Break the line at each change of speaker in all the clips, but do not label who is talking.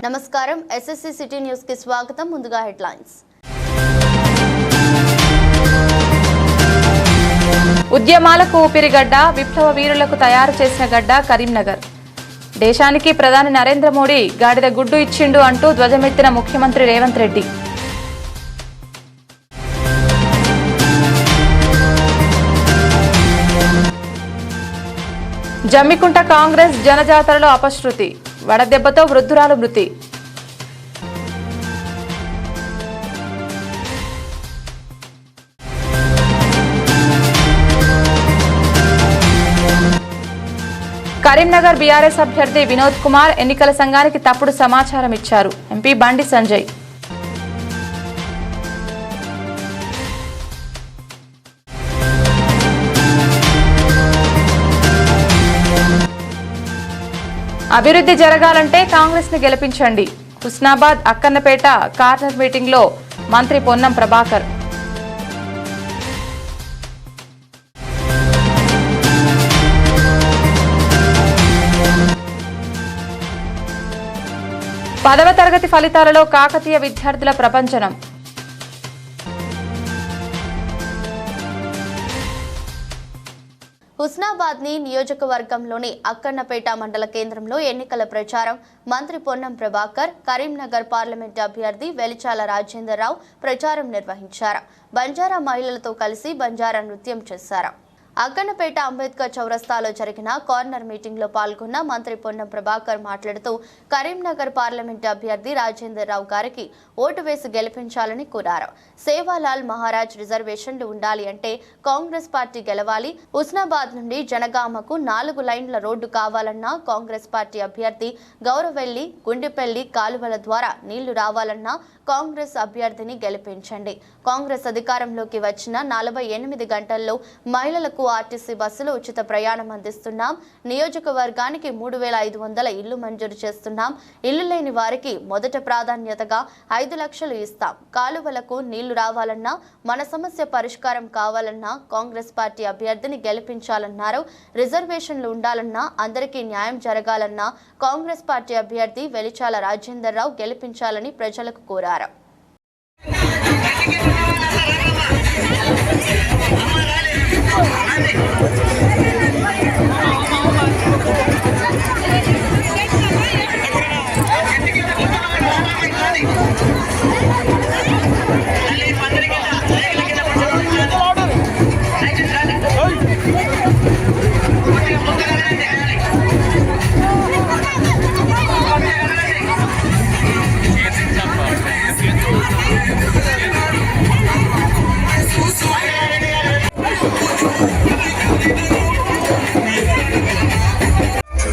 నమస్కారం SSC city news కి స్వాగతం. ముందుగా హెడ్లైన్స్.
ఉద్యమాలకు ఊపిరిగడ్డ, విప్లవ వీరులకు తయారు చేసిన గడ్డ కరీంనగర్. దేశానికి ప్రధాని నరేంద్ర మోడీ గాడిద గుడ్డు ఇచ్చిండు అంటూ ధ్వజమెత్తిన ముఖ్యమంత్రి రేవంత్ రెడ్డి. జమ్మికుంట కాంగ్రెస్ జనజాతరలో అపశృతి, వడదెబ్బతో వృద్ధురాలు మృతి. కరీంనగర్ బీఆర్ఎస్ అభ్యర్థి వినోద్ కుమార్ ఎన్నికల సంఘానికి తప్పుడు సమాచారం ఇచ్చారు. ఎంపీ బండి సంజయ్. అభివృద్ధి జరగాలంటే కాంగ్రెస్ ని గెలిపించండి. హుస్నాబాద్ అక్కన్నపేట కార్నర్ మీటింగ్ లో మంత్రి పొన్నం ప్రభాకర్. పదవ తరగతి ఫలితాలలో కాకతీయ విద్యార్థుల ప్రపంచనం.
హుస్నాబాద్ నియోజకవర్గంలోని అక్కన్నపేట మండల కేంద్రంలో ఎన్నికల ప్రచారం మంత్రి పొన్నం ప్రభాకర్, కరీంనగర్ పార్లమెంట్ అభ్యర్థి వెలిచాల రాజేందర్రావు ప్రచారం నిర్వహించారు. బంజారా మహిళలతో కలిసి బంజారా నృత్యం చేశారు. అక్కన్నపేట అంబేద్కర్ చౌరస్తాలో జరిగిన కార్నర్ మీటింగ్ లో పాల్గొన్న మంత్రి పొన్నం ప్రభాకర్ మాట్లాడుతూ కరీంనగర్ పార్లమెంట్ అభ్యర్థి రాజేందర్రావు గారికి ఓటు వేసి గెలిపించాలని కోరారు. సేవాలాల్ మహారాజ్ రిజర్వేషన్లు ఉండాలి అంటే కాంగ్రెస్ పార్టీ గెలవాలి. హుస్నాబాద్ నుండి జనగామకు 4 లైన్ల రోడ్డు కావాలన్నా కాంగ్రెస్ పార్టీ అభ్యర్థి, గౌరవెల్లి గుండెపల్లి కాలువల ద్వారా నీళ్లు రావాలన్నా కాంగ్రెస్ అభ్యర్థిని గెలిపించండి. కాంగ్రెస్ అధికారంలోకి వచ్చిన 48 గంటల్లో మహిళలకు ఆర్టీసీ బస్సులు ఉచిత ప్రయాణం అందిస్తున్నాం. నియోజకవర్గానికి 3500 ఇళ్లు మంజూరు చేస్తున్నాం. ఇల్లు లేని వారికి మొదట ప్రాధాన్యతగా 5 లక్షలు ఇస్తాం. కాలువలకు నీళ్లు రావాలన్నా, మన సమస్య పరిష్కారం కావాలన్నా కాంగ్రెస్ పార్టీ అభ్యర్థిని గెలిపించాలన్నారు. రిజర్వేషన్లు ఉండాలన్నా, అందరికీ న్యాయం జరగాలన్నా కాంగ్రెస్ పార్టీ అభ్యర్థి వెలిచాల రాజేందర్రావు గెలిపించాలని ప్రజలకు కోరారు.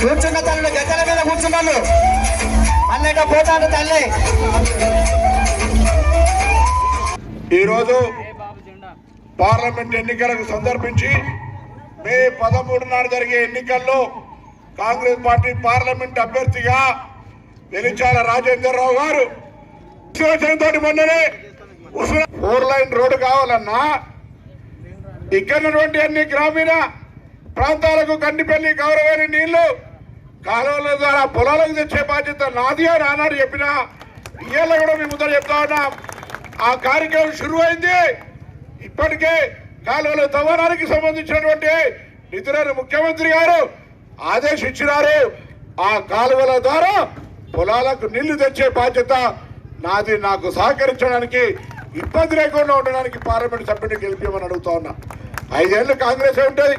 కూర్చున్న తల్లి గద్దెల మీద కూర్చున్నాను అన్నట్టు పోతాడు తల్లి.
ఈరోజు పార్లమెంట్ ఎన్నికలకు సందర్భించి మే 13 నాడు జరిగే ఎన్నికల్లో కాంగ్రెస్ పార్టీ పార్లమెంట్ అభ్యర్థిగా వెలిచాల రాజేందర్రావు గారు తోటి మొన్ననే 4 లైన్ రోడ్డు కావాలన్నా, ఇక్కడటువంటి అన్ని గ్రామీణ ప్రాంతాలకు కండిపల్లి గౌరవైన నీళ్లు కాలువల ద్వారా పొలాలకు తెచ్చే బాధ్యత నాది అని ఆనాడు చెప్పినా, ఇవాళ కూడా మీ ముందర చెప్తా ఉన్నాం. ఆ కార్యక్రమం షురు అయింది. ఇప్పటికే కాలువల తవ్వడానికి సంబంధించినటువంటి నిధులను ముఖ్యమంత్రి గారు ఆదేశించినారు. ఆ కాలువల ద్వారా పొలాలకు నీళ్లు తెచ్చే బాధ్యత నాది. నాకు సహకరించడానికి, ఇబ్బంది లేకుండా ఉండడానికి పార్లమెంట్ సభ్యుడిని గెలిపించమని అడుగుతా ఉన్నా. 5 ఏళ్ళు కాంగ్రెస్ ఉంటుంది.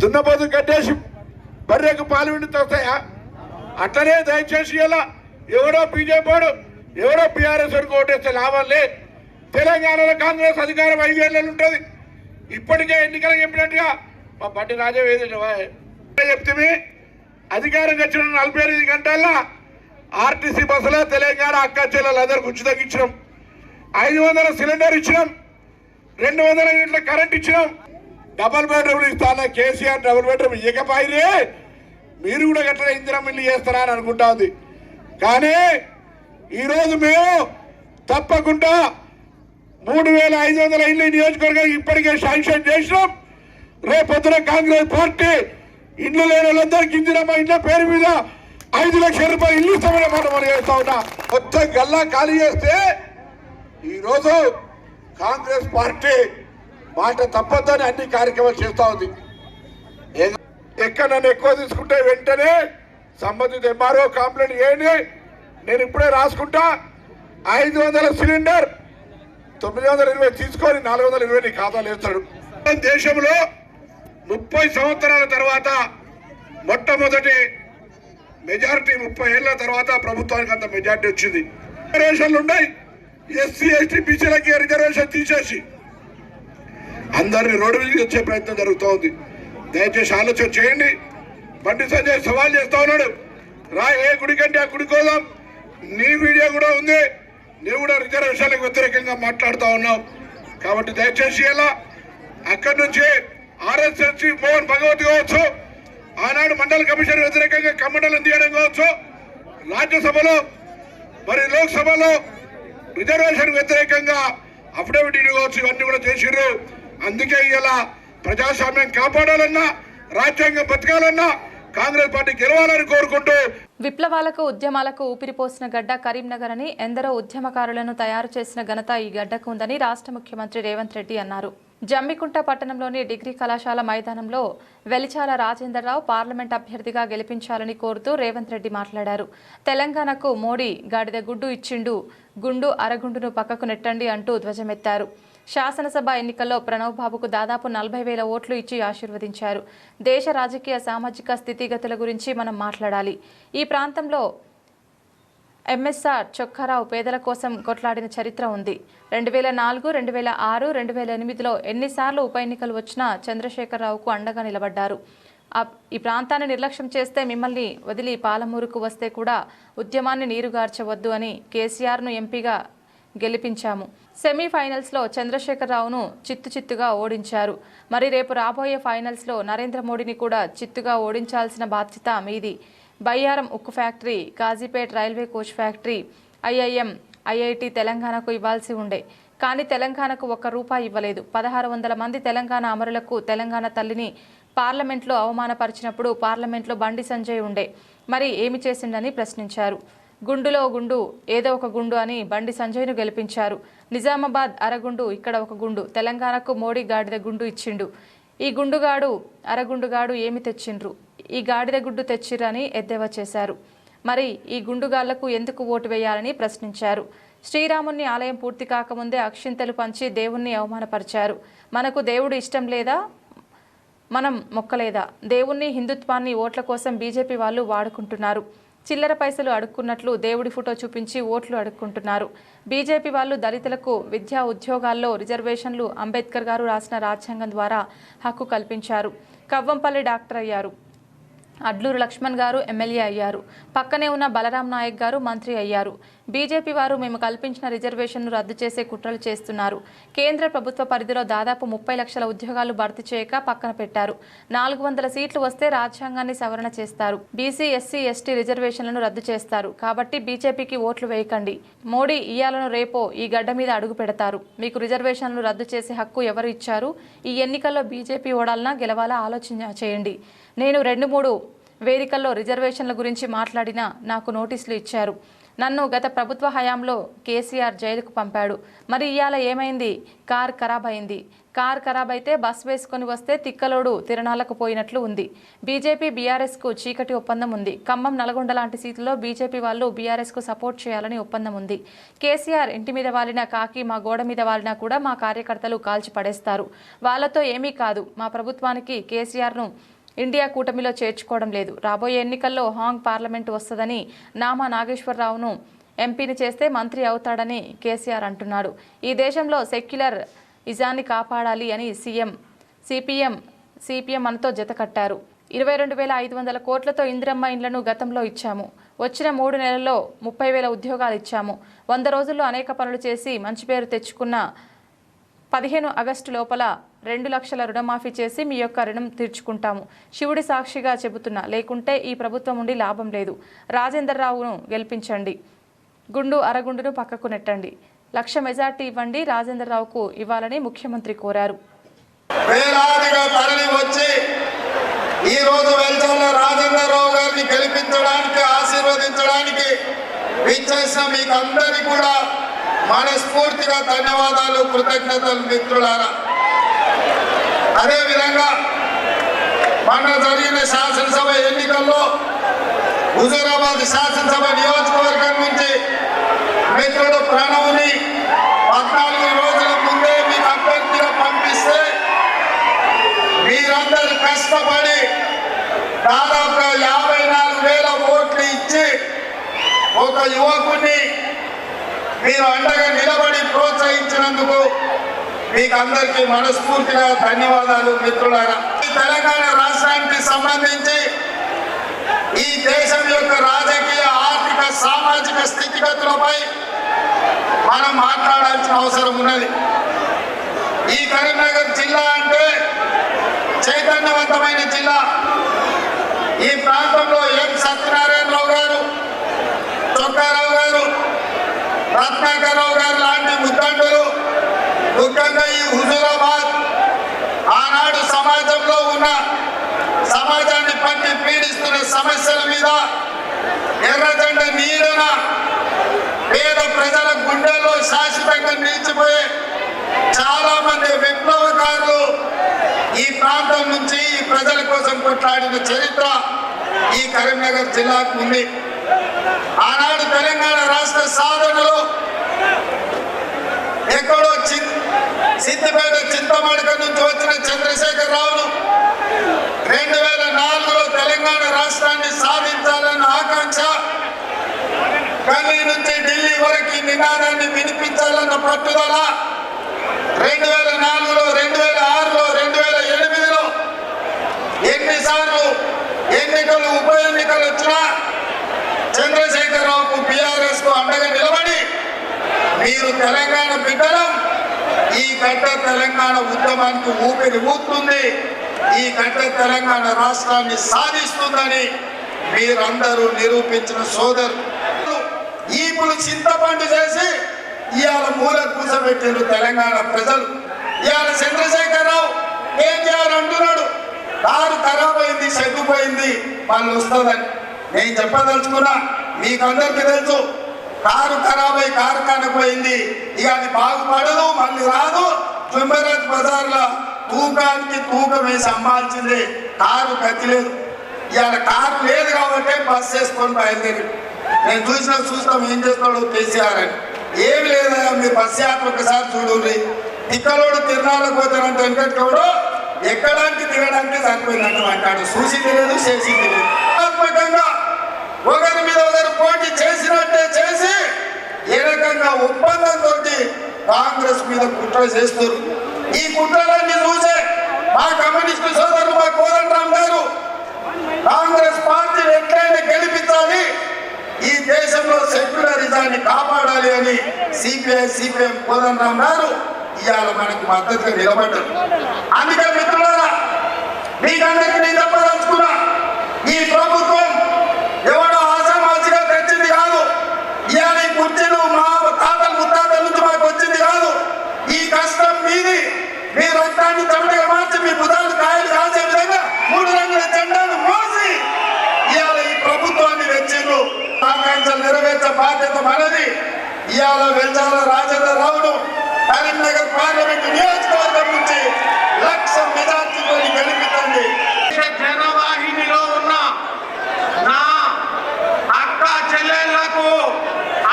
దున్నపోతు కట్టేసి బర్రెకు పాలు విండితో వస్తాయా? అట్లనే దయచేసి ఇలా ఎవడో బీజేపీ ఎవడో బీఆర్ఎస్ వరకు ఓటేస్తే లాభం లే. తెలంగాణలో కాంగ్రెస్ అధికారం 5 ఏళ్ళు ఉంటుంది. ఇప్పటికే ఎన్నికలు చెప్పినట్టుగా మా బండి రాజే చెప్తే అధికారం వచ్చిన 48 గంటల్లో ఆర్టీసీ బస్సులో తెలంగాణ అక్క చెల్లెలందరికీ ఉచిత తగ్గించినాం. 500 సిలిండర్ ఇచ్చినాం. 200 యూనిట్ల కరెంట్ ఇచ్చినాం. డబుల్ బెడ్రూమ్లు ఇస్తానా కేసీఆర్ డబుల్ బెడ్రూమ్ ఇవ్వకపోయినే మీరు కూడా ఎట్లా ఇందిరం ఇల్లు చేస్తారా అని అనుకుంటా ఉంది. కానీ ఈరోజు మేము తప్పకుండా 3500 ఇల్లు నియోజకవర్గానికి ఇప్పటికే శాంక్షన్ చేసినాం. రేపొద్దున కాంగ్రెస్ పార్టీ ఇండ్లు లేని వాళ్ళందరికీ ఇందిరమ్మ ఇండ్ల పేరు మీద 5 లక్షల రూపాయలు ఇల్లు ఇస్తామనే మాట మనం చేస్తా ఉన్నా. మొత్తం గల్లా ఖాళీ చేస్తే ఈరోజు కాంగ్రెస్ పార్టీ మాట తప్పదని అన్ని కార్యక్రమాలు చేస్తా ఉంది. ఎక్కడ నన్ను ఎక్కువ తీసుకుంటే వెంటనే సంబంధిత ఎంఆర్ఓ కంప్లైంట్ చేయండి, నేను ఇప్పుడే రాసుకుంటా. 500 సిలిండర్ 920 తీసుకొని 420 ఖాతాలు వేస్తాడు. దేశంలో 30 సంవత్సరాల తర్వాత మొట్టమొదటి మెజారిటీ 30 ఏళ్ల తర్వాత ప్రభుత్వానికి అంత మెజారిటీ వచ్చింది. రిజర్వేషన్లు ఉన్నాయి, ఎస్సీ ఎస్టీ బీసీలకి రిజర్వేషన్ తీసేసి అందరినీ రోడ్డు మీద వచ్చే ప్రయత్నం జరుగుతోంది. దయచేసి ఆలోచన చేయండి. బండి సంజయ్ సవాల్ చేస్తా ఉన్నాడు, రా ఏ గుడికంటే ఆ గుడికి పోదాం, నీ వీడియో కూడా ఉంది, నీవు కూడా రిజర్వేషన్లకు వ్యతిరేకంగా మాట్లాడుతూ ఉన్నావు. కాబట్టి దయచేసి ఇలా అక్కడి నుంచి ఆర్ఎస్ఎస్ మోహన్ భగవత్ కావచ్చు, ఆనాడు మండల కమిషన్ వ్యతిరేకంగా కమ్మడలను తీయడం కావచ్చు, రాజ్యసభలో మరి లోక్సభలో రిజర్వేషన్ వ్యతిరేకంగా అఫిడవిట్ కావచ్చు, ఇవన్నీ కూడా చేసిర్రు. అందుకే ఇలా ప్రజాస్వామ్యం కాపాడాలన్నా రాజ్యాంగం బతకాలన్నా కాంగ్రెస్ పార్టీ గెలవాలని కోరుకుంటూ
విప్లవాలకు ఉద్యమాలకు ఊపిరిపోసిన గడ్డ కరీంనగర్ అని ఎందరో ఉద్యమకారులను తయారు చేసిన ఘనత ఈ గడ్డకు ఉందని రాష్ట్ర ముఖ్యమంత్రి రేవంత్ రెడ్డి అన్నారు. జమ్మికుంట పట్టణంలోని డిగ్రీ కళాశాల మైదానంలో వెలిచాల రాజేందర్రావు పార్లమెంట్ అభ్యర్థిగా గెలిపించాలని కోరుతూ రేవంత్ రెడ్డి మాట్లాడారు. తెలంగాణకు మోడీ గాడిద గుడ్డు ఇచ్చిండు, గుండు అరగుండును పక్కకు నెట్టండి అంటూ ధ్వజమెత్తారు. శాసనసభ ఎన్నికల్లో ప్రణవ్ బాబుకు దాదాపు 40,000 ఓట్లు ఇచ్చి ఆశీర్వదించారు. దేశ రాజకీయ సామాజిక స్థితిగతుల గురించి మనం మాట్లాడాలి. ఈ ప్రాంతంలో ఎంఎస్ఆర్ చొక్కారావు పేదల కోసం కొట్లాడిన చరిత్ర ఉంది. 2004, 2006, 2008లో ఎన్నిసార్లు ఉప ఎన్నికలు వచ్చినా చంద్రశేఖరరావుకు అండగా నిలబడ్డారు. ఈ ప్రాంతాన్ని నిర్లక్ష్యం చేస్తే మిమ్మల్ని వదిలి పాలమూరుకు వస్తే కూడా ఉద్యమాన్ని నీరుగార్చవద్దు అని కేసీఆర్ను ఎంపీగా గెలిపించాము. సెమీఫైనల్స్లో చంద్రశేఖరరావును చిత్తుగా ఓడించారు. మరి రేపు రాబోయే ఫైనల్స్లో నరేంద్ర మోడీని కూడా చిత్తుగా ఓడించాల్సిన బాధ్యత మీది. బయ్యారం ఉక్కు factory, Kazipet railway coach factory, IIM, IIT తెలంగాణకు ఇవ్వాల్సి ఉండే, కానీ తెలంగాణకు ₹1 ఇవ్వలేదు. 1600 మంది తెలంగాణ అమరులకు తెలంగాణ తల్లిని పార్లమెంట్లో అవమానపరిచినప్పుడు పార్లమెంట్లో బండి సంజయ్ ఉండే, మరి ఏమి చేసిండని ప్రశ్నించారు. గుండులో గుండు, ఏదో ఒక గుండు అని బండి సంజయ్ను గెలిపించారు. నిజామాబాద్ అరగుండు, ఇక్కడ ఒక గుండు. తెలంగాణకు మోడీ గాడిద గుండు ఇచ్చిండు. ఈ గుండుగాడు అరగుండుగాడు ఏమి తెచ్చిండ్రు? ఈ గాడిద గుడ్డు తెచ్చిరని ఎద్దేవా చేశారు. మరి ఈ గుండుగాళ్లకు ఎందుకు ఓటు వేయాలని ప్రశ్నించారు. శ్రీరాముని ఆలయం పూర్తి కాకముందే అక్షింతలు పంచి దేవుణ్ణి అవమానపరిచారు. మనకు దేవుడు ఇష్టం లేదా, మనం మొక్కలేదా? దేవుణ్ణి, హిందుత్వాన్ని ఓట్ల కోసం బీజేపీ వాళ్ళు వాడుకుంటున్నారు. చిల్లర పైసలు అడుక్కున్నట్లు దేవుడి ఫోటో చూపించి ఓట్లు అడుక్కుంటున్నారు. బీజేపీ వాళ్ళు దళితులకు విద్యా ఉద్యోగాల్లో రిజర్వేషన్లు అంబేద్కర్ గారు రాసిన రాజ్యాంగం ద్వారా హక్కు కల్పించారు. కవ్వంపల్లి డాక్టర్ అయ్యారు. అడ్లూరు లక్ష్మణ్ గారు ఎమ్మెల్యే అయ్యారు. పక్కనే ఉన్న బలరాం నాయక్ గారు మంత్రి అయ్యారు. బీజేపీ వారు మేము కల్పించిన రిజర్వేషన్ను రద్దు చేసే కుట్రలు చేస్తున్నారు. కేంద్ర ప్రభుత్వ పరిధిలో దాదాపు 30 లక్షల ఉద్యోగాలు భర్తీ చేయక పక్కన పెట్టారు. 400 సీట్లు వస్తే రాజ్యాంగాన్ని సవరణ చేస్తారు. బీసీ, ఎస్సీ, ఎస్టీ రిజర్వేషన్లను రద్దు చేస్తారు. కాబట్టి బీజేపీకి ఓట్లు వేయకండి. మోడీ ఇయాలను రేపో ఈ గడ్డ మీద అడుగు పెడతారు. మీకు రిజర్వేషన్లు రద్దు చేసే హక్కు ఎవరు ఇచ్చారు? ఈ ఎన్నికల్లో బీజేపీ ఓడాలన్నా గెలవాలా ఆలోచన చేయండి. నేను 2-3 వేదికల్లో రిజర్వేషన్ల గురించి మాట్లాడినా నాకు నోటీసులు ఇచ్చారు. నన్ను గత ప్రభుత్వ హయాంలో కేసీఆర్ జైలుకు పంపాడు. మరి ఇవాళ ఏమైంది? కార్ ఖరాబ్ అయింది. కార్ ఖరాబ్ అయితే బస్ వేసుకొని వస్తే తిక్కలోడు తిరణాలకు పోయినట్లు ఉంది. బీజేపీ బీఆర్ఎస్కు చీకటి ఒప్పందం ఉంది. ఖమ్మం, నల్గొండ లాంటి సీట్లలో బీజేపీ వాళ్ళు బీఆర్ఎస్కు సపోర్ట్ చేయాలని ఒప్పందం ఉంది. కేసీఆర్ ఇంటి మీద వాలిన కాకి మా గోడ మీద వాలినా కూడా మా కార్యకర్తలు కాల్చి పడేస్తారు. వాళ్ళతో ఏమీ కాదు. మా ప్రభుత్వానికి కేసీఆర్ను ఇండియా కూటమిలో చేర్చుకోవడం లేదు. రాబోయే ఎన్నికల్లో హాంగ్ పార్లమెంటు వస్తుందని, నామా నాగేశ్వరరావును ఎంపీని చేస్తే మంత్రి అవుతాడని కేసీఆర్ అంటున్నాడు. ఈ దేశంలో సెక్యులర్ ఇజాన్ని కాపాడాలి అని సిపిఎం మనతో జత కట్టారు. 22,500 కోట్లతో ఇందిరమ్మ ఇండ్లను గతంలో ఇచ్చాము. వచ్చిన 3 నెలల్లో 30,000 ఉద్యోగాలు ఇచ్చాము. 100 రోజుల్లో అనేక పనులు చేసి మంచి పేరు తెచ్చుకున్న 15 ఆగస్టు లోపల 2 లక్షల రుణమాఫీ చేసి మీ యొక్క రుణం తీర్చుకుంటాము. శివుడి సాక్షిగా చెబుతున్నా, లేకుంటే ఈ ప్రభుత్వం ఉండి లాభం లేదు. రాజేందర్రావును గెలిపించండి. గుండు అరగుండును పక్కకు నెట్టండి. 1,00,000 మెజార్టీ ఇవ్వండి. రాజేందర్రావుకు ఇవ్వాలని ముఖ్యమంత్రి కోరారు.
వేలాదిగా తరలి వచ్చి ఈ రోజు వెళ్తున్న రాజేందర్రావు గారిని
గెలిపించడానికి ఆశీర్వదించడానికి విచ్చేసిన మీకు అందరికీ కూడా మనస్ఫూర్తిగా ధన్యవాదాలు, కృతజ్ఞతలు మిత్రులారా. అదేవిధంగా మొన్న జరిగిన శాసనసభ ఎన్నికల్లో హుజూరాబాద్ శాసనసభ నియోజకవర్గం నుంచి మిత్రుడు ప్రణవ్ని 14 రోజుల ముందే మీకు అభ్యర్థిగా పంపిస్తే మీరందరూ కష్టపడి దాదాపుగా 54,000 ఓట్లు ఇచ్చి ఒక యువకుని మీరు అండగా నిలబడి ప్రోత్సహించినందుకు మీకు అందరికీ మనస్ఫూర్తిగా ధన్యవాదాలు మిత్రులారా. తెలంగాణ రాష్ట్రానికి సంబంధించి ఈ దేశం యొక్క రాజకీయ, ఆర్థిక, సామాజిక స్థితిగతులపై మనం మాట్లాడాల్సిన అవసరం ఉన్నది. ఈ కరీంనగర్ జిల్లా అంటే చైతన్యవంతమైన జిల్లా. ఈ ప్రాంతంలో ఎం సత్యనారాయణరావు గారు, చొక్కారావు గారు, రత్నాకరరావు గారు లాంటి ముద్దండులు, ముఖ్యంగా ఈ హుజూరాబాద్ ఆనాడు సమాజంలో ఉన్న సమాజాన్ని పట్టి పీడిస్తున్న సమస్యల మీద ఎర్రజెండా నీడన పేద ప్రజల గుండెల్లో శాశ్వతంగా నిలిచిపోయే చాలా మంది విప్లవకారులు ఈ ప్రాంతం నుంచి ఈ ప్రజల కోసం కొట్లాడిన చరిత్ర ఈ కరీంనగర్ జిల్లాకు ఉంది. ఆనాడు తెలంగాణ రాష్ట్ర సాధనలో ఎక్కడో సిద్దిపేట చింతమడక నుంచి వచ్చిన చంద్రశేఖరరావును 2004లో తెలంగాణ రాష్ట్రాన్ని సాధించాలన్న ఆకాంక్ష, ఢిల్లీ నుంచి ఢిల్లీ వరకు ఈ నినాదాన్ని వినిపించాలన్న పట్టుదల 2004లో, 2006లో, 2008లో ఎన్నిసార్లు ఎన్నికలు, ఉప ఎన్నికలు వచ్చినా చంద్రశేఖరరావుకు, బీఆర్ఎస్ కు అండగా నిలబడి మీరు తెలంగాణ బిడ్డలం, ఈ గడ్డ తెలంగాణ ఉద్యమానికి ఊపిరి ఊపుతుంది, ఈ గడ్డ తెలంగాణ రాష్ట్రాన్ని సాధిస్తుందని మీరందరూ నిరూపించిన సోదరు. ఈపులు చింతపండు చేసి ఇవాళ మూల కూర్చోబెట్టారు తెలంగాణ ప్రజలు. ఇవాళ చంద్రశేఖరరావు కేటీఆర్ అంటున్నాడు కారు ఖరాబ్ అయింది, చెగ్గుపోయింది, వాళ్ళు వస్తుందని. నేను చెప్పదలుచుకున్నా, మీకందరికీ తెలుసు కారు ఖరాబ్ అయి కారు కనకపోయింది, ఇక అది బాగుపడదు, మళ్ళీ రాదు. జుమ్మరాజ్ బజార్లో తూకానికి తూకం వేసి అమ్మాల్సిందే, కారు గతి లేదు. ఇవాళ కారు లేదు కాబట్టి బస్ వేసుకొని బయలుదేరి నేను చూస్తాం ఏం చేస్తాడు కేసీఆర్ అని. ఏమి లేదా, మీరు బస్ యాత్ర ఒకసారి చూడండి. తిక్కలోడు తిరణాలకు పోతానంటే వెంకటోడు ఎక్కడానికి దిగడానికి సరిపోయిందంట అంటాడు. చూసింది లేదు, చేసింది లేదు. ఆత్మకంగా ఒకరి మీద ఒకరు పోటీ చేసినట్టే చేసి ఏ రకంగా ఒప్పందంతో కాంగ్రెస్ మీద కుట్ర చేస్తారు. ఈ కుట్రలన్నీ చూసే మా కమ్యూనిస్టు సోదరులు, మా కోదండరామ్ గారు కాంగ్రెస్ పార్టీని ఎట్లయినా గెలిపించాలి, ఈ దేశంలో సెక్యులరిజాన్ని కాపాడాలి అని సిపిఎం కోదండరామ్ గారు ఇవాళ మనకు మద్దతుగా నిలబడ్డారు. అందుకే మిత్రులారా, మీకందరికీ నేను చెప్పదలుచుకున్నా, ఈ ప్రభుత్వం ఎవడో ఆశామాసిగా తెచ్చింది కాదు. ఇవాళ ఈ కుర్చీలు మా తాతలు ముత్తాతల నుంచి మాకు వచ్చింది కాదు. ఈ కష్టం మీది. మీ రక్తాన్ని చెమటగా మార్చి మీ బుధాలు కాయలు కాసే విధంగా 3 రంగుల జెండాను మోసి ఇవాళ ఈ ప్రభుత్వాన్ని తెచ్చిండ్రు. ఆకాంక్షలు నెరవేర్చే బాధ్యత మనది. ఇవాళ వెల్చాల రాజేంద్రరావును కరీంనగర్ పార్లమెంట్ నియోజకవర్గం నుంచి 1,00,000 మెజార్టీతో గెలిపించండి.
జనవాహినిలో ఉన్న నా అక్క చెల్లెళ్లకు,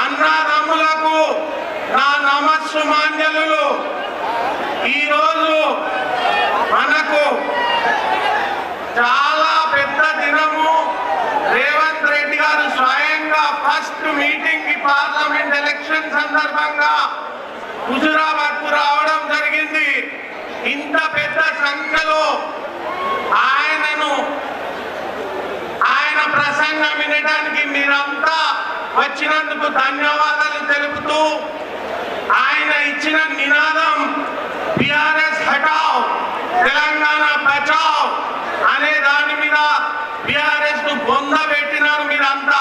అన్నదమ్ములకు నా నమస్సుమాంజలు. ఈరోజు మనకు చాలా పెద్ద దినము. రేవంత్ రెడ్డి గారు స్వయంగా ఫస్ట్ మీటింగ్ కి పార్లమెంట్ ఎలక్షన్ సందర్భంగా హుజూరాబాద్ కు రావడం జరిగింది. ఇంత పెద్ద సంఖ్యలో ఆయన ప్రసంగం వినడానికి మీరంతా వచ్చినందుకు ధన్యవాదాలు తెలుపుతూ, ఆయన ఇచ్చిన నినాదం బీఆర్ఎస్ హటావ్ తెలంగాణ బచావ్ అనే దాని మీద బీఆర్ఎస్ ను పొందబెట్టినారు మీరంతా.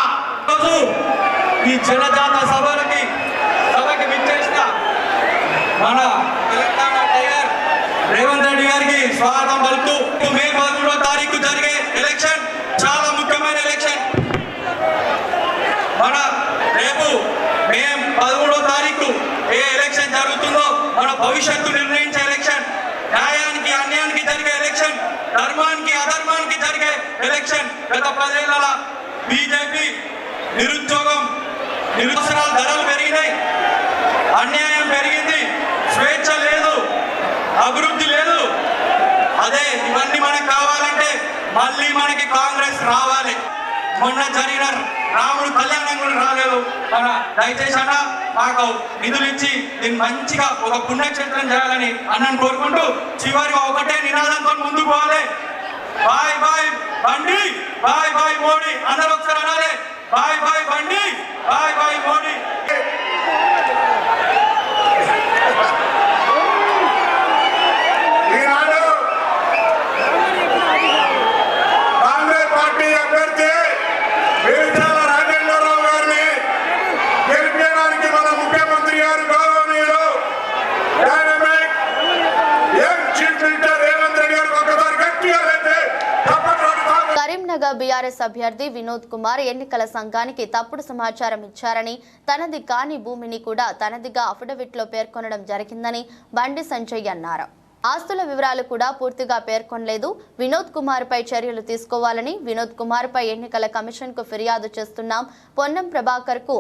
ఈ జనజాత సభకి విచ్చేసిన మన తెలంగాణ టైగర్ రేవంత్ రెడ్డి గారికి స్వాగతం పలుకుతూ, మే 11వ తారీఖు జరిగే ఎలక్షన్ చాలా ముఖ్యమైన ఎలక్షన్. గత 10 ఏళ్ల బీజేపీ నిరుద్యోగం నిరుద్యోగాల ధరలు పెరిగినాయి, అన్యాయం పెరిగింది, స్వేచ్ఛ లేదు, అభివృద్ధి లేదు. అదే ఇవన్నీ మనకు కావాలంటే మళ్ళీ మనకి కాంగ్రెస్ రావాలి. మొన్న జరిగిన రాముడు కళ్యాణం కూడా రాలేదు. మన దయచేసి అన్న మాకు నిధులు ఇచ్చి దీన్ని మంచిగా ఒక పుణ్యక్షేత్రం చేయాలని అన్నను కోరుకుంటూ చివరిగా ఒకటే నినాదంతో ముందుకు పోవాలి. బాయ్ బాయ్ బండి, బాయ్ బాయ్ మోడీ. అందరూ ఒకసారి అనాలి, బాయ్ బాయ్ బండి, బాయ్ బాయ్ మోడీ.
ఈనాడు కాంగ్రెస్ పార్టీ అభ్యర్థి వేల్చాల రాజేంద్రరావు గారిని గెలిపించడానికి మన ముఖ్యమంత్రి గారు గౌరవనీయులు dynamic young chief minister Revanth Reddy గారికి ఒకసారి గట్టిగా అయితే
కరీంనగర్ బీఆర్ఎస్ అభ్యర్థి వినోద్ కుమార్ ఎన్నికల సంఘానికి తప్పుడు సమాచారం ఇచ్చారని, తనది కాని భూమిని కూడా తనదిగా అఫిడవిట్లో పేర్కొనడం జరిగిందని బండి సంజయ్ అన్నారు. ఆస్తుల వివరాలు కూడా పూర్తిగా పేర్కొనలేదు. వినోద్ కుమార్ పై చర్యలు తీసుకోవాలని, వినోద్ కుమార్ పై ఎన్నికల కమిషన్ కు ఫిర్యాదు చేస్తున్నాం. పొన్నం ప్రభాకర్ కు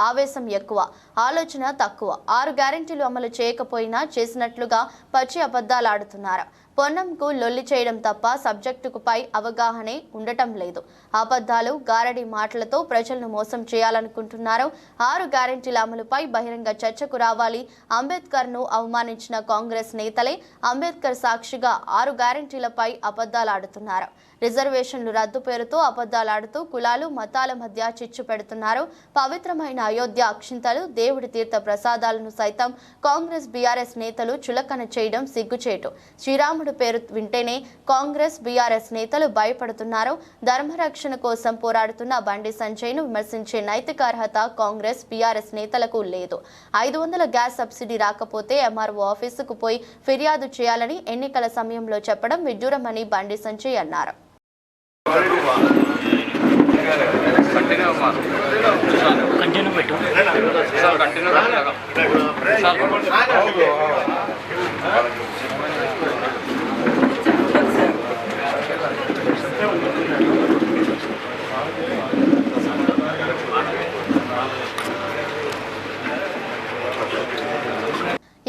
ఆవేశం ఎక్కువ, ఆలోచన తక్కువ. 6 గ్యారెంటీలు అమలు చేయకపోయినా చేసినట్లుగా పచ్చి అబద్ధాలు ఆడుతున్నారు. పొన్నంకు లొల్లి చేయడం తప్ప సబ్జెక్టుకు పై అవగాహనే ఉండటం లేదు. అబద్ధాలు, గారడి మాటలతో ప్రజలను మోసం చేయాలనుకుంటున్నారు. 6 గ్యారెంటీల అమలుపై బహిరంగ చర్చకు రావాలి. అంబేద్కర్ను అవమానించిన కాంగ్రెస్ నేతలే అంబేద్కర్ సాక్షిగా 6 గ్యారెంటీలపై అబద్ధాలాడుతున్నారు. రిజర్వేషన్లు రద్దు పేరుతో అబద్ధాలాడుతూ కులాలు మతాల మధ్య చిచ్చు పెడుతున్నారు. పవిత్రమైన అయోధ్య అక్షింతలు, దేవుడి తీర్థ ప్రసాదాలను సైతం కాంగ్రెస్ బీఆర్ఎస్ నేతలు చులకన చేయడం సిగ్గుచేటు. శ్రీరాముడు పేరు వింటేనే కాంగ్రెస్ బీఆర్ఎస్ నేతలు భయపడుతున్నారు. ధర్మరక్షణ కోసం పోరాడుతున్న బండి సంజయ్ను విమర్శించే నైతిక అర్హత కాంగ్రెస్ బీఆర్ఎస్ నేతలకు లేదు. 500 గ్యాస్ సబ్సిడీ రాకపోతే ఎంఆర్ఓ ఆఫీసుకు పోయి ఫిర్యాదు చేయాలని ఎన్నికల సమయంలో చెప్పడం విడ్డూరమని బండి సంజయ్ అన్నారు.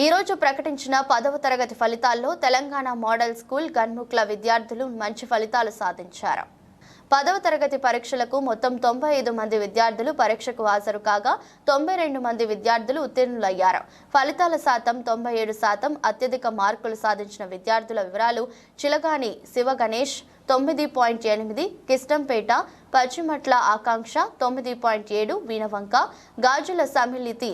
ఈ రోజు ప్రకటించిన 10వ తరగతి ఫలితాల్లో తెలంగాణ మోడల్ స్కూల్ గన్ముక్ల విద్యార్థులు మంచి ఫలితాలు సాధించారు. 10వ తరగతి పరీక్షలకు మొత్తం 95 మంది విద్యార్థులు పరీక్షకు హాజరు కాగా 92 మంది విద్యార్థులు ఉత్తీర్ణులయ్యారు. ఫలితాల శాతం 97%. అత్యధిక మార్కులు సాధించిన విద్యార్థుల వివరాలు: చిలగాని శివ గణేష్ 9.8, కిష్టంపేట పచ్చిమట్ల ఆకాంక్ష 9.7, వీణవంక గాజుల సమిలితి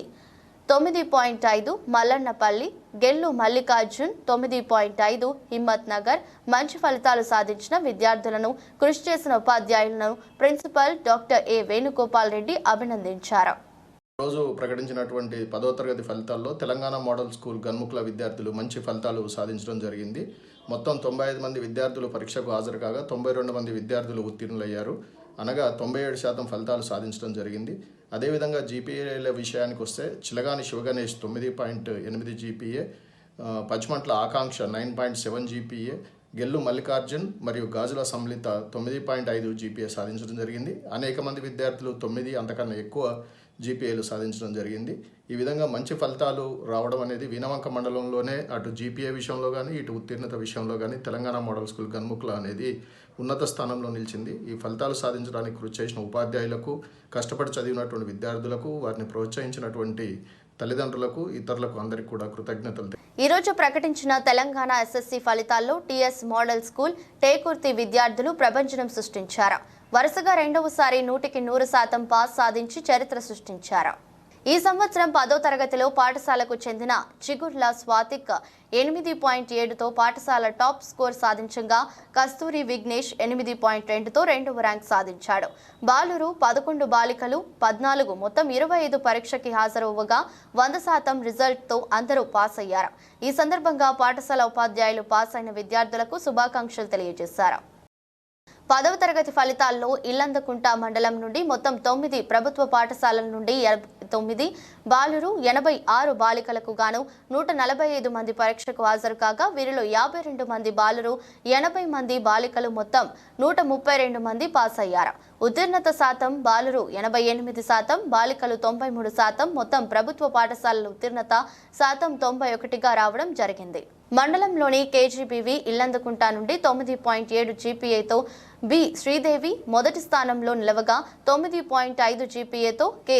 9.5, మల్లన్నపల్లి గెల్లు మల్లికార్జున్ 9.5, హిమ్మత్ నగర్. మంచి ఫలితాలు సాధించిన విద్యార్థులను, కృషి చేసిన ఉపాధ్యాయులను principal doctor A Venugopal Reddy అభినందించారు.
రోజు ప్రకటించినటువంటి 10వ తరగతి ఫలితాల్లో తెలంగాణ మోడల్ స్కూల్ గన్ముక్ల విద్యార్థులు మంచి ఫలితాలు సాధించడం జరిగింది. మొత్తం 95 మంది విద్యార్థులు పరీక్షకు హాజరు కాగా 92 మంది విద్యార్థులు ఉత్తీర్ణులయ్యారు. అనగా 97% ఫలితాలు సాధించడం జరిగింది. అదేవిధంగా జీపీఏల విషయానికి వస్తే చిలగాని శివగణేష్ 9.8 జీపీఏ, పచ్చిమట్ల ఆకాంక్ష 9.7 జీపీఏ, గెల్లు మల్లికార్జున్ మరియు గాజుల సంలిత 9.5 జీపీఏ సాధించడం జరిగింది. అనేక మంది విద్యార్థులు 9 అంతకన్నా ఎక్కువ జీపీఏలు సాధించడం జరిగింది. ఈ విధంగా మంచి ఫలితాలు రావడం అనేది వీణవంక మండలంలోనే అటు జీపీఏ విషయంలో కానీ ఇటు ఉత్తీర్ణత విషయంలో కానీ తెలంగాణ మోడల్ స్కూల్ గన్ముక్ల అనేది ఉన్నత స్థానంలో నిలిచింది. ఈ ఫలితాలు సాధించడానికి కృషి చేసిన ఉపాధ్యాయులకు, కష్టపడి చదివినటువంటి విద్యార్థులకు, వారిని ప్రోత్సహించినటువంటి తల్లిదండ్రులకు, ఇతరులకు అందరికీ కూడా కృతజ్ఞతలు.
ఈ రోజు ప్రకటించిన తెలంగాణ ఎస్ఎస్సి ఫలితాల్లో టీఎస్ మోడల్ స్కూల్ టేకుర్తి విద్యార్థులు ప్రభంజనం సృష్టించారు. వరుసగా రెండవసారి 100% పాస్ సాధించి చరిత్ర సృష్టించారు. ఈ సంవత్సరం 10వ తరగతిలో పాఠశాలకు చెందిన చిగుర్ల స్వాతిక్ 8.7తో పాఠశాల టాప్ స్కోర్ సాధించగా కస్తూరి విఘ్నేష్ 8.2తో రెండవ ర్యాంక్ సాధించాడు. బాలురు 11, బాలికలు 14 మొత్తం 25 పరీక్షకి హాజరవ్వగా 100% రిజల్ట్తో అందరూ పాస్ అయ్యారు. ఈ సందర్భంగా పాఠశాల ఉపాధ్యాయులు పాస్ అయిన విద్యార్థులకు శుభాకాంక్షలు తెలియజేశారు. 10వ తరగతి ఫలితాల్లో ఇల్లందకుంట మండలం నుండి మొత్తం 9 ప్రభుత్వ పాఠశాలల నుండి 9 బాలురు 86 బాలికలకు గాను 145 మంది పరీక్షకు హాజరు కాగా వీరిలో 52 మంది బాలురు 80 మంది బాలికలు మొత్తం 132 మంది పాస్ అయ్యారు. ఉత్తీర్ణత శాతం బాలురు 88%, బాలికలు 93%, మొత్తం ప్రభుత్వ పాఠశాలల ఉత్తీర్ణత శాతం 91గా రావడం జరిగింది. మండలంలోని కేజీబీవి ఇల్లందకుంట నుండి 9.7 జీపీఏతో బి శ్రీదేవి మొదటి స్థానంలో నిలవగా 9.5 జీపీఏతో కె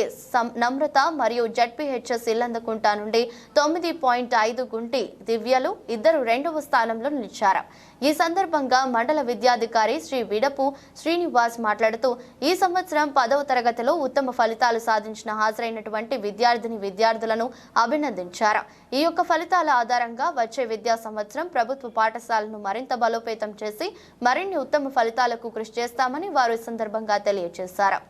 నమ్రత మరియు జడ్పీహెచ్ఎస్ ఇల్లందకుంట నుండి 9.5 గుంటి దివ్యలు ఇద్దరు రెండవ స్థానంలో నిలిచారు. ఈ సందర్భంగా మండల విద్యాధికారి శ్రీ విడపు శ్రీనివాస్ మాట్లాడుతూ ఈ సంవత్సరం 10వ తరగతిలో ఉత్తమ ఫలితాలు సాధించిన హాజరైనటువంటి విద్యార్థులను అభినందించారు. ఈ యొక్క ఫలితాల ఆధారంగా వచ్చే విద్యా సంవత్సరం ప్రభుత్వ పాఠశాలను మరింత బలోపేతం చేసి మరిన్ని ఉత్తమ ఫలితాలకు కృషి చేస్తామని వారు ఈ సందర్భంగా తెలియజేశారు.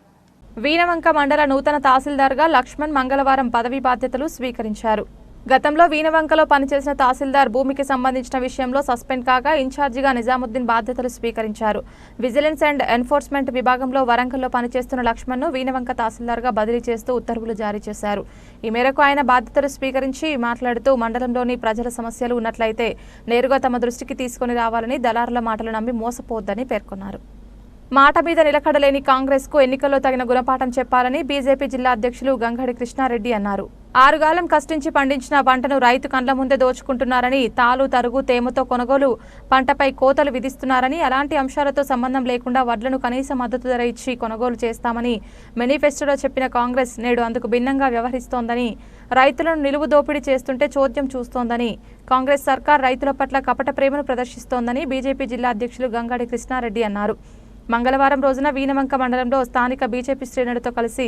వీణవంక మండల నూతన తహసీల్దార్గా లక్ష్మణ్ మంగళవారం పదవీ బాధ్యతలు స్వీకరించారు. గతంలో వీణవంకలో పనిచేసిన తహసీల్దార్ భూమికి సంబంధించిన విషయంలో సస్పెండ్ కాగా ఇన్ఛార్జిగా నిజాముద్దీన్ బాధ్యతలు స్వీకరించారు. విజిలెన్స్ అండ్ ఎన్ఫోర్స్మెంట్ విభాగంలో వరంగల్లో పనిచేస్తున్న లక్ష్మణ్ను వీణవంక తహసీల్దార్గా బదిలీ చేస్తూ ఉత్తర్వులు జారీ చేశారు. ఈ మేరకు ఆయన బాధ్యతలు స్వీకరించి మాట్లాడుతూ మండలంలోని ప్రజల సమస్యలు ఉన్నట్లయితే నేరుగా తమ దృష్టికి తీసుకుని రావాలని, దళారుల మాటలు నమ్మి మోసపోవద్దని పేర్కొన్నారు. మాట మీద నిలకడలేని కాంగ్రెస్కు ఎన్నికల్లో తగిన గుణపాఠం చెప్పాలని బీజేపీ జిల్లా అధ్యక్షులు గంగడి కృష్ణారెడ్డి అన్నారు. 6 గాలం కష్టించి పండించిన పంటను రైతు కండ్ల ముందే దోచుకుంటున్నారని, తాలు తరుగు తేమతో కొనుగోలు పంటపై కోతలు విధిస్తున్నారని, అలాంటి అంశాలతో సంబంధం లేకుండా వడ్లను కనీస మద్దతు ధర ఇచ్చి కొనుగోలు చేస్తామని మేనిఫెస్టోలో చెప్పిన కాంగ్రెస్ నేడు అందుకు భిన్నంగా వ్యవహరిస్తోందని, రైతులను నిలువు దోపిడీ చేస్తుంటే చోద్యం చూస్తోందని, కాంగ్రెస్ సర్కార్ రైతుల పట్ల కపట ప్రేమను ప్రదర్శిస్తోందని బీజేపీ జిల్లా అధ్యక్షులు గంగడి కృష్ణారెడ్డి అన్నారు. మంగళవారం రోజున వీణవంక మండలంలో స్థానిక బీజేపీ శ్రేణులతో కలిసి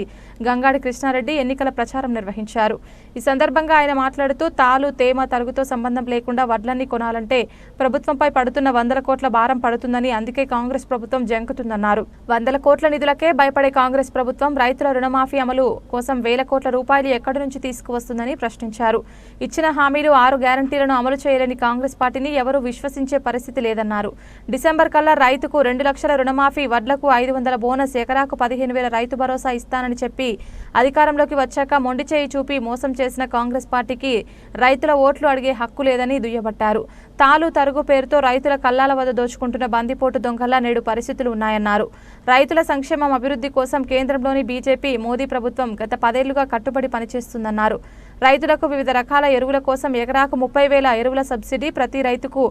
గంగాడి కృష్ణారెడ్డి ఎన్నికల ప్రచారం నిర్వహించారు. ఈ సందర్భంగా ఆయన మాట్లాడుతూ తాలు తేమ తరుగుతో సంబంధం లేకుండా వడ్లన్నీ కొనాలంటే ప్రభుత్వంపై పడుతున్న 100 కోట్ల భారం పడుతుందని, అందుకే కాంగ్రెస్ ప్రభుత్వం జంకుతుందన్నారు. 100 కోట్ల నిధులకే భయపడే కాంగ్రెస్ ప్రభుత్వం రైతుల రుణమాఫీ అమలు కోసం 1000 కోట్ల రూపాయలు ఎక్కడి నుంచి తీసుకువస్తుందని ప్రశ్నించారు. ఇచ్చిన హామీలు 6 గ్యారంటీలను అమలు చేయలేని కాంగ్రెస్ పార్టీని ఎవరూ విశ్వసించే పరిస్థితి లేదన్నారు. డిసెంబర్ కల్లా రైతుకు 2 లక్షల రుణమాఫీ, వడ్లకు 500 బోనస్, ఎకరాకు 15,000 రైతు భరోసా ఇస్తానని చెప్పి అధికారంలోకి వచ్చాక మొండి చేయి చూపి మోసం చేసిన కాంగ్రెస్ పార్టీకి రైతుల ఓట్లు అడిగే హక్కు లేదని దుయ్యబట్టారు. తాలు తరుగు పేరుతో రైతుల కల్లాల వద్ద దోచుకుంటున్న బందిపోటు దొంగల్లా నేడు పరిస్థితులు ఉన్నాయన్నారు. రైతుల సంక్షేమం, అభివృద్ధి కోసం కేంద్రంలోని బీజేపీ మోదీ ప్రభుత్వం గత 10 ఏళ్లుగా కట్టుబడి పనిచేస్తుందన్నారు. రైతులకు వివిధ రకాల ఎరువుల కోసం ఎకరాకు 30,000 ఎరువుల సబ్సిడీ, ప్రతి రైతుకు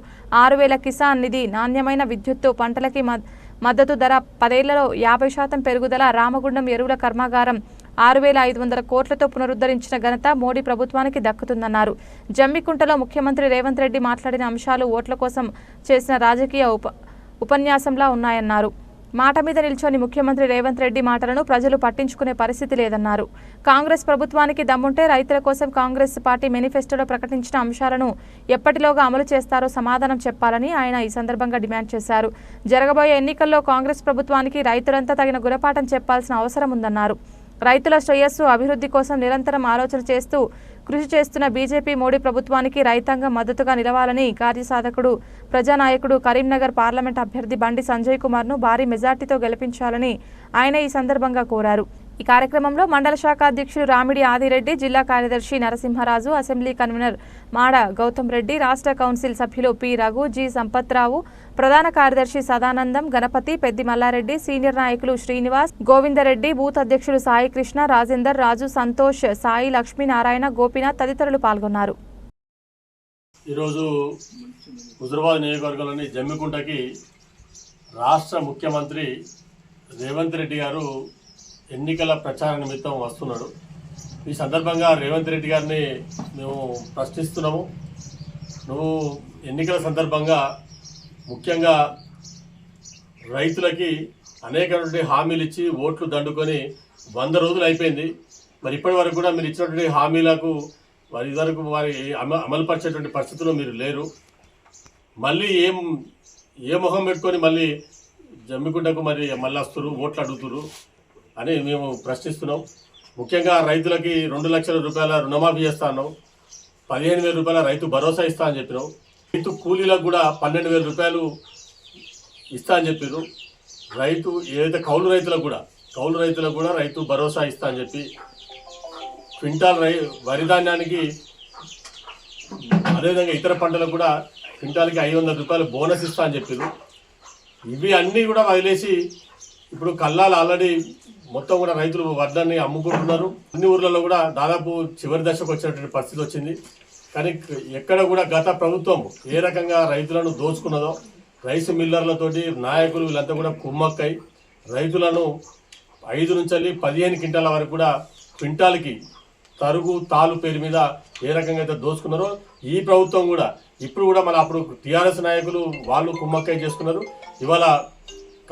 6,000 కిసాన్ నిధి, నాణ్యమైన విద్యుత్తు, పంటలకి మద్దతు ధర, 10 ఏళ్లలో 50% పెరుగుదల, రామగుండం ఎరువుల కర్మాగారం 6,500 కోట్లతో పునరుద్ధరించిన ఘనత మోడీ ప్రభుత్వానికి దక్కుతుందన్నారు. జమ్మికుంటలో ముఖ్యమంత్రి రేవంత్ రెడ్డి మాట్లాడిన అంశాలు ఓట్ల కోసం చేసిన రాజకీయ ఉపన్యాసంలా ఉన్నాయన్నారు. మాట మీద నిల్చొని ముఖ్యమంత్రి రేవంత్ రెడ్డి మాటలను ప్రజలు పట్టించుకునే పరిస్థితి లేదన్నారు. కాంగ్రెస్ ప్రభుత్వానికి దమ్ముంటే రైతుల కోసం కాంగ్రెస్ పార్టీ మేనిఫెస్టోలో ప్రకటించిన అంశాలను ఎప్పటిలోగా అమలు చేస్తారో సమాధానం చెప్పాలని ఆయన ఈ సందర్భంగా డిమాండ్ చేశారు. జరగబోయే ఎన్నికల్లో కాంగ్రెస్ ప్రభుత్వానికి రైతులంతా తగిన గుణపాఠం చెప్పాల్సిన అవసరం ఉందన్నారు. రైతుల శ్రేయస్సు, అభివృద్ధి కోసం నిరంతరం ఆలోచన చేస్తూ కృషి చేస్తున్న బీజేపీ మోడీ ప్రభుత్వానికి రైతాంగం మద్దతుగా నిలవాలని, కార్యసాధకుడు, ప్రజానాయకుడు, కరీంనగర్ పార్లమెంట్ అభ్యర్థి బండి సంజయ్ కుమార్ను భారీ మెజార్టీతో గెలిపించాలని ఆయన ఈ సందర్భంగా కోరారు. ఈ కార్యక్రమంలో మండల శాఖ అధ్యక్షులు రామిడి ఆదిరెడ్డి, జిల్లా కార్యదర్శి నరసింహరాజు, అసెంబ్లీ కన్వీనర్ మాడ గౌతమ్ రెడ్డి, రాష్ట్ర కౌన్సిల్ సభ్యులు పి రఘు, జి సంపత్రావు, ప్రధాన కార్యదర్శి సదానందం, గణపతి, పెద్ది మల్లారెడ్డి, సీనియర్ నాయకులు శ్రీనివాస్, గోవిందరెడ్డి, బూత్ అధ్యక్షులు సాయి కృష్ణ, రాజేందర్, రాజు, సంతోష్, సాయి, లక్ష్మీనారాయణ, గోపీనాథ్ తదితరులు పాల్గొన్నారు.
ఈరోజు హుజురాబాద్ నియోజకవర్గంలోని జమ్మికుంటకి రాష్ట్ర ముఖ్యమంత్రి రేవంత్ రెడ్డి గారు ఎన్నికల ప్రచార నిమిత్తం వస్తున్నాడు. ఈ సందర్భంగా రేవంత్ రెడ్డి గారిని మేము ప్రశ్నిస్తున్నాము. నువ్వు ఎన్నికల సందర్భంగా ముఖ్యంగా రైతులకి అనేకటువంటి హామీలు ఇచ్చి ఓట్లు దండుకొని 100 రోజులు అయిపోయింది. మరి ఇప్పటి వరకు కూడా మీరు ఇచ్చినటువంటి హామీలకు వారి వరకు అమలుపరిచేటువంటి పరిస్థితుల్లో మీరు లేరు. మళ్ళీ ఏ మొహం పెట్టుకొని మళ్ళీ జమ్మికుంటకు మళ్ళీ వస్తున్నారు, ఓట్లు అడుగుతున్నారు అని మేము ప్రశ్నిస్తున్నాం. ముఖ్యంగా రైతులకి 2 లక్షల రూపాయల రుణమాఫీ చేస్తా అన్నాం, 15,000 రూపాయల రైతు భరోసా ఇస్తా అని చెప్పినాం. రైతు కూలీలకు కూడా 12,000 రూపాయలు ఇస్తా అని చెప్పారు. ఏదైతే కౌలు రైతులకు కూడా రైతు భరోసా ఇస్తా అని చెప్పి క్వింటాల్ వరి ధాన్యానికి అదేవిధంగా ఇతర పంటలకు కూడా క్వింటాల్కి 500 రూపాయలు బోనస్ ఇస్తా అని చెప్పారు. ఇవి అన్నీ కూడా వదిలేసి ఇప్పుడు కల్లాలు ఆల్రెడీ మొత్తం కూడా రైతులు వడ్లని అమ్ముకుంటున్నారు. అన్ని ఊర్లలో కూడా దాదాపు చివరి దశకు వచ్చినటువంటి పరిస్థితి వచ్చింది. కానీ ఎక్కడ కూడా గత ప్రభుత్వం ఏ రకంగా రైతులను దోచుకున్నదో రైస్ మిల్లర్లతోటి నాయకులు వీళ్ళంతా కూడా కుమ్మక్కై రైతులను 5 నుంచి 15 క్వింటాల వరకు కూడా క్వింటాల్కి తరుగు తాలు పేరు మీద ఏ రకంగా అయితే దోచుకున్నారో ఈ ప్రభుత్వం కూడా ఇప్పుడు కూడా మన అప్పుడు టీఆర్ఎస్ నాయకులు వాళ్ళు కుమ్మక్కై చేసుకున్నారు. ఇవాళ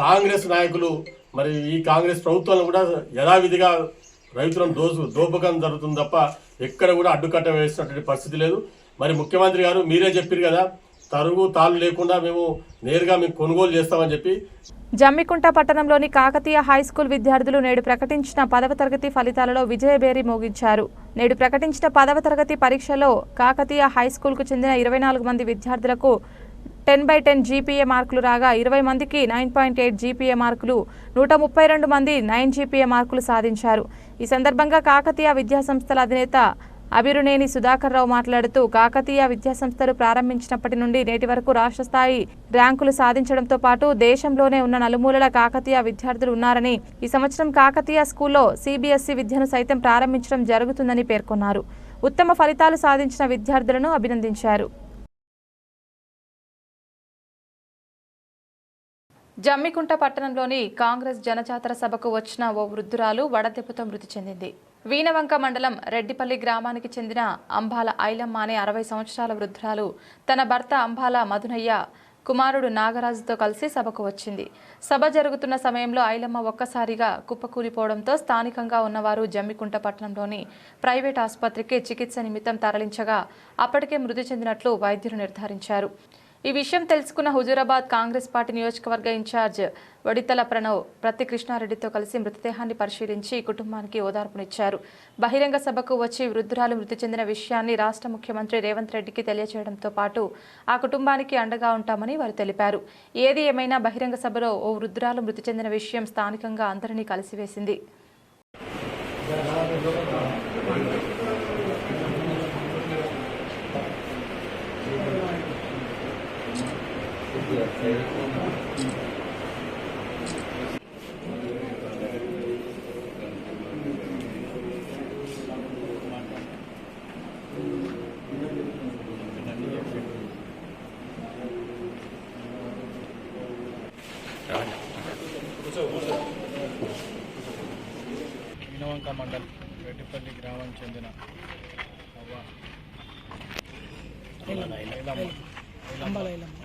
కాంగ్రెస్ నాయకులు మరి ఈ కాంగ్రెస్ ప్రభుత్వంలో కూడా యథావిధిగా రైతులను దోపకం జరుగుతుంది తప్ప ఎక్కడ కూడా అడ్డుకట్ట వేసినటువంటి పరిస్థితి లేదు. మరి ముఖ్యమంత్రి గారు మీరే చెప్పారు కదా, తరుగు తాళ్ళు లేకుండా మేము నేరుగా మేము కొనుగోలు చేస్తామని చెప్పి.
జమ్మికుంట పట్టణంలోని కాకతీయ హైస్కూల్ విద్యార్థులు నేడు ప్రకటించిన 10వ తరగతి ఫలితాలలో విజయభేరి మోగించారు. నేడు ప్రకటించిన 10వ తరగతి పరీక్షలో కాకతీయ హైస్కూల్కు చెందిన 24 మంది విద్యార్థులకు 10/10 జీపీఏ మార్కులు రాగా 20 మందికి 9.8 జీపీఏ మార్కులు, 132 మంది 9 జీపీఏ మార్కులు సాధించారు. ఈ సందర్భంగా కాకతీయ విద్యాసంస్థల అధినేత అభిరునేని సుధాకర్ రావు మాట్లాడుతూ కాకతీయ విద్యాసంస్థలు ప్రారంభించినప్పటి నుండి నేటి వరకు రాష్ట్ర స్థాయి ర్యాంకులు సాధించడంతో పాటు దేశంలోనే ఉన్న నలుమూలల కాకతీయ విద్యార్థులు ఉన్నారని, ఈ సంవత్సరం కాకతీయ స్కూల్లో సిబిఎస్ఈ విద్యను సైతం ప్రారంభించడం జరుగుతుందని పేర్కొన్నారు. ఉత్తమ ఫలితాలు సాధించిన విద్యార్థులను అభినందించారు. జమ్మికుంట పట్టణంలోని కాంగ్రెస్ జనజాతర సభకు వచ్చిన ఓ వృద్ధురాలు వడదెబ్బతో మృతి చెందింది. వీణవంక మండలం రెడ్డిపల్లి గ్రామానికి చెందిన అంబాల ఐలమ్మ అనే 60 సంవత్సరాల వృద్ధురాలు తన భర్త అంబాల మధునయ్య కుమారుడు నాగరాజుతో కలిసి సభకు వచ్చింది. సభ జరుగుతున్న సమయంలో ఐలమ్మ ఒక్కసారిగా కుప్పకూలిపోవడంతో స్థానికంగా ఉన్నవారు జమ్మికుంట పట్టణంలోని ప్రైవేట్ ఆసుపత్రికి చికిత్స నిమిత్తం తరలించగా అప్పటికే మృతి చెందినట్లు వైద్యులు నిర్ధారించారు. ఈ విషయం తెలుసుకున్న హుజూరాబాద్ కాంగ్రెస్ పార్టీ నియోజకవర్గ ఇన్ఛార్జ్ వడితల ప్రణవ్ ప్రతి కృష్ణారెడ్డితో కలిసి మృతదేహాన్ని పరిశీలించి కుటుంబానికి ఓదార్పునిచ్చారు. బహిరంగ సభకు వచ్చి వృద్ధురాలు మృతి చెందిన విషయాన్ని రాష్ట్ర ముఖ్యమంత్రి రేవంత్ రెడ్డికి తెలియజేయడంతో పాటు ఆ కుటుంబానికి అండగా ఉంటామని వారు తెలిపారు. ఏది ఏమైనా బహిరంగ సభలో ఓ వృద్ధురాలు మృతి చెందిన విషయం స్థానికంగా అందరినీ కలిసివేసింది.
వీణవంక మండల్ రెడ్డిపల్లి గ్రామానికి చెందిన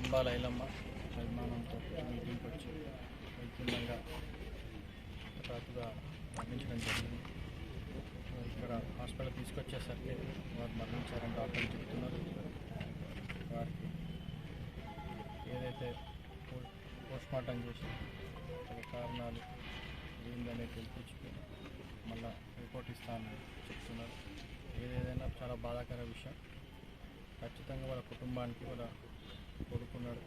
అంబాల ఐలమ్మ అభిమానంతో మీటింగ్కి వచ్చి వైద్యంగా రాత్రిగా మరణించడం జరిగింది. ఇక్కడ హాస్పిటల్ తీసుకొచ్చేసరికి వారు మరణించారని డాక్టర్లు చెప్తున్నారు. వారికి ఏదైతే పోస్ట్మార్టం చేసి కారణాలు ఏందనే తెలిపించుకొని మళ్ళీ రిపోర్ట్ ఇస్తానని చెప్తున్నారు. ఏదైనా చాలా బాధాకర విషయం. ఖచ్చితంగా వాళ్ళ కుటుంబానికి వాళ్ళ కోరుకున్నాడు,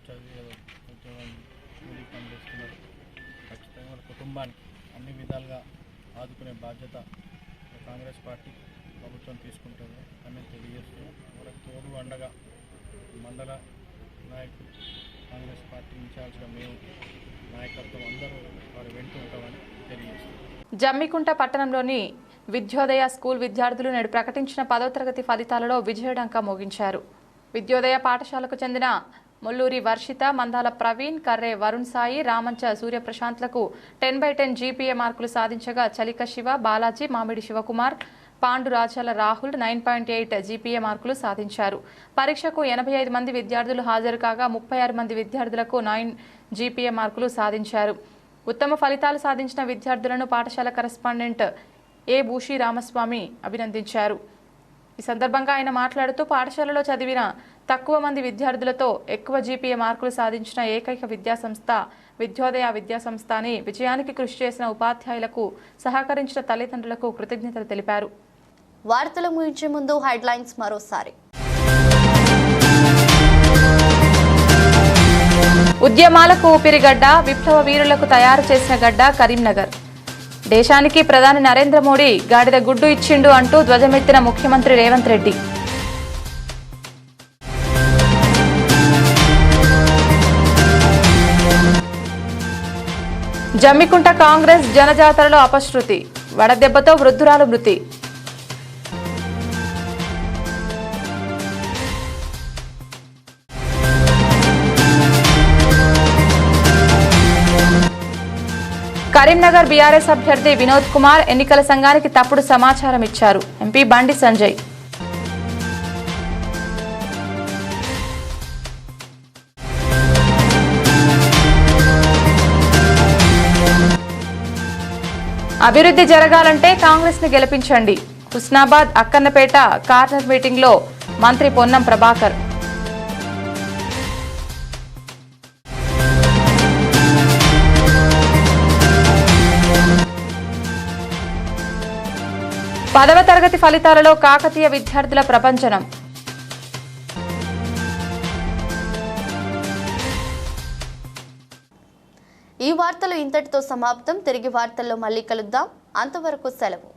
చదివి ఏదో ఉద్యోగం కూలీ పని చేస్తున్నాడు. ఖచ్చితంగా వాళ్ళ కుటుంబానికి అన్ని విధాలుగా ఆదుకునే బాధ్యత కాంగ్రెస్ పార్టీ ప్రభుత్వం తీసుకుంటుంది అని తెలియజేస్తున్నాం. వాళ్ళకి తోడు అండగా మండల నాయకులు, కాంగ్రెస్ పార్టీ ఇన్ఛార్జ్గా మేము నాయకత్వం అందరూ వారు వెంట ఉంటామని తెలియజేస్తున్నాం.
జమ్మికుంట పట్టణంలోని విద్యోదయ స్కూల్ విద్యార్థులు నేడు ప్రకటించిన 10వ తరగతి ఫలితాలలో విజయడంకా మోగించారు. విద్యోదయ పాఠశాలకు చెందిన ముల్లూరి వర్షిత, మందాల ప్రవీణ్, కర్రే వరుణ్ సాయి, రామంచ సూర్యప్రశాంత్లకు 10/10 జీపీఏ మార్కులు సాధించగా చలిక శివ, బాలాజీ, మామిడి శివకుమార్, పాండురాజాల రాహుల్ 9.8 జీపీఏ మార్కులు సాధించారు. పరీక్షకు 85 మంది విద్యార్థులు హాజరు కాగా 36 మంది విద్యార్థులకు 9 జీపీఏ మార్కులు సాధించారు. ఉత్తమ ఫలితాలు సాధించిన విద్యార్థులను పాఠశాల కరెస్పాండెంట్ ఏ భూషి రామస్వామి అభినందించారు. ఈ సందర్భంగా ఆయన మాట్లాడుతూ పాఠశాలలో చదివిన తక్కువ మంది విద్యార్థులతో ఎక్కువ జీపీఏ మార్కులు సాధించిన ఏకైక విద్యాసంస్థ విద్యోదయ విద్యాసంస్థ అని, విజయానికి కృషి చేసిన ఉపాధ్యాయులకు, సహకరించిన తల్లిదండ్రులకు కృతజ్ఞతలు తెలిపారు.
వార్తలు ముగించే ముందు హెడ్లైన్స్ మరోసారి.
ఉద్యమాలకు ఊపిరిగడ్డ, విప్లవ వీరులకు తయారు చేసిన గడ్డ కరీంనగర్. దేశానికి ప్రధాని నరేంద్ర మోడీ గాడిద గుడ్డు ఇచ్చిండు అంటూ ధ్వజమెత్తిన ముఖ్యమంత్రి రేవంత్ రెడ్డి. జమ్మికుంట కాంగ్రెస్ జనజాతరలో అపశృతి, వడదెబ్బతో వృద్ధురాలు మృతి. కరీంనగర్ బీఆర్ఎస్ అభ్యర్థి వినోద్ కుమార్ ఎన్నికల సంఘానికి తప్పుడు సమాచారం ఇచ్చారు. ఎంపీ బండి సంజయ్. అభివృద్ధి జరగాలంటే కాంగ్రెస్ ని గెలిపించండి. హుస్నాబాద్ అక్కన్నపేట కార్నర్ మీటింగ్ లో మంత్రి పొన్నం ప్రభాకర్. పదవ తరగతి ఫలితాలలో కాకతీయ విద్యార్థుల ప్రపంచనం.
ఈ వార్తలు ఇంతటితో సమాప్తం. తిరిగి వార్తల్లో మళ్ళీ కలుద్దాం. అంతవరకు సెలవు.